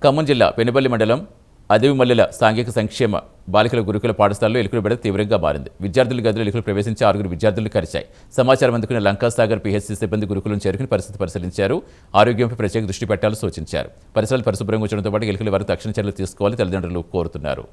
ఖమ్మం జిల్లా పెనుబల్లి మండలం అదివిమల్లెల సాంఘిక సంక్షేమ బాలికల గురుకుల పాఠశాలలో ఎలుకల బెడద తీవ్రంగా మారింది. విద్యార్థుల గదిలో ఎలుకలు ప్రవేశించి 6 విద్యార్థులను కరిచాయి. సమాచారం అందుకున్న లంకాసాగర్ పీహెచ్సీ సిబ్బంది గురుకులను చేరుకుని పరిస్థితి పరిశీలించారు. ఆరోగ్యంపై ప్రత్యేక దృష్టి పెట్టాలని సూచించారు. పరిసరాలు పరిశుభ్రంగా ఉంచడంతో పాటు ఎలుకల వారికి తక్షణ చర్యలు తీసుకోవాలని తల్లిదండ్రులు కోరుతున్నారు.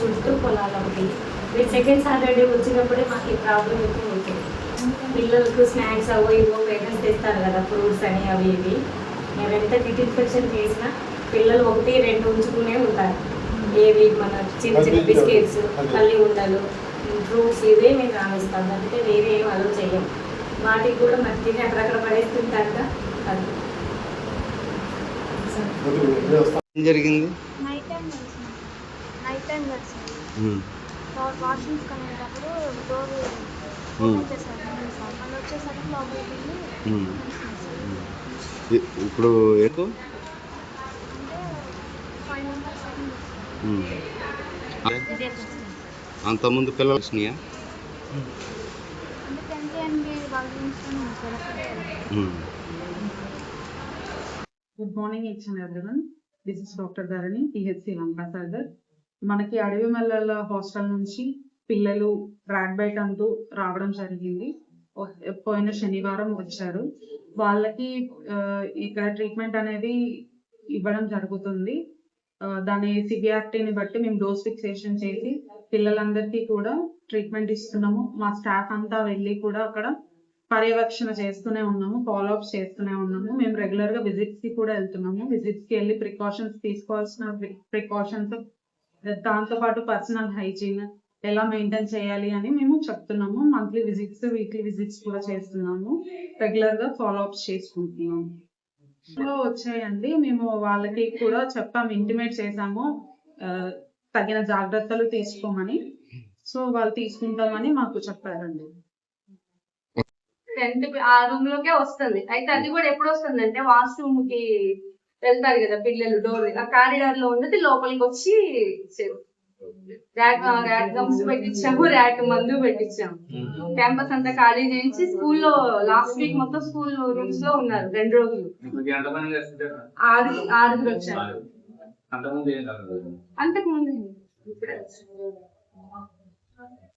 చుట్టూ పొలాలు ఒకటి మీరు సెకండ్ సాటర్డే వచ్చినప్పుడే మాకు ఈ ప్రాబ్లం ఎక్కువ ఉంటుంది. పిల్లలకు స్నాక్స్ అవో ఇవో పేరెంట్స్ తెస్తారు కదా, ఫ్రూట్స్ అని అవి ఇవి. మేము ఎంత డిస్ఇన్ఫెక్షన్ చేసినా పిల్లలు 1-2 ఉంచుకునే ఉంటారు. ఏవి మన చిన్న చిన్న బిస్కెట్స్, పల్లి ఉండలు, ఫ్రూట్స్ ఇవే మేము రాణిస్తాం. అంటే వేరే ఏం అలో చెయ్యం. వాటికి కూడా మట్టిని అక్కడక్కడ పడేస్తుంటారు. అది జరిగింది. నైట్ టైం వాష్రూమ్స్ కనేటప్పుడు డోర్ ఓపెన్ చేశారు. మళ్ళీ వచ్చేసరికి లోపలికి వెళ్ళి ఇప్పుడు ఎక్కువ అంటే 5 మెంబర్స్ అంతకుముందు పిల్లలు వచ్చినాయా? అంటే 10 వాళ్ళ నుంచి. Good morning each and everyone. This is doctor Dharani, PHC Lankasagar. మనకి అడవిమల్లెల హాస్టల్ నుంచి పిల్లలు ర్యాట్ బైట్ అంటూ రావడం జరిగింది. పోయిన శనివారం వచ్చారు. వాళ్ళకి ఇక్కడ ట్రీట్మెంట్ అనేది ఇవ్వడం జరుగుతుంది. దాని సివియారిటీని బట్టి మేము డోస్ ఫిక్సేషన్ చేసి పిల్లలందరికీ కూడా ట్రీట్మెంట్ ఇస్తున్నాము. మా స్టాఫ్ అంతా వెళ్ళి కూడా అక్కడ పర్యవేక్షణ చేస్తూనే ఉన్నాము, ఫాలోఅప్స్ చేస్తూనే ఉన్నాము. మేము రెగ్యులర్గా విజిట్స్కి కూడా వెళ్తున్నాము. విజిట్స్కి వెళ్ళి ప్రికాషన్స్ తీసుకోవాల్సిన ప్రికాషన్స్, దాంతోపాటు పర్సనల్ హైజీన్ ఎలా మెయింటైన్ చేయాలి అని మేము చెప్తున్నాము. మంత్లీ విజిట్స్, వీక్లీ విజిట్స్ కూడా చేస్తున్నాము. రెగ్యులర్గా ఫాలోఅప్స్ చేసుకుంటున్నాము. వచ్చాయండి, మేము వాళ్ళకి కూడా చెప్పాము, ఇంటిమేట్ చేసాము తగిన జాగ్రత్తలు తీసుకోమని. సో వాళ్ళు తీసుకుంటామని మాకు చెప్పారండి. 10th ఆ రూమ్ లోకే వస్తుంది. అయితే అది కూడా ఎప్పుడు వస్తుంది అంటే వాష్రూమ్ కి వెళ్తారు కదా పిల్లలు, డోర్ ఆ కారిడార్ లో ఉన్నది లోపలికి వచ్చి ర్యాట్ గమ్స్ పెట్టించాము, ర్యాట్ మందు పెట్టించాము. క్యాంపస్ అంతా ఖాళీ చేయించి స్కూల్లో లాస్ట్ వీక్ మొత్తం స్కూల్ రూమ్స్ లో ఉన్నారు 2 రోజులు. 6 వచ్చారు. అంతకుముందు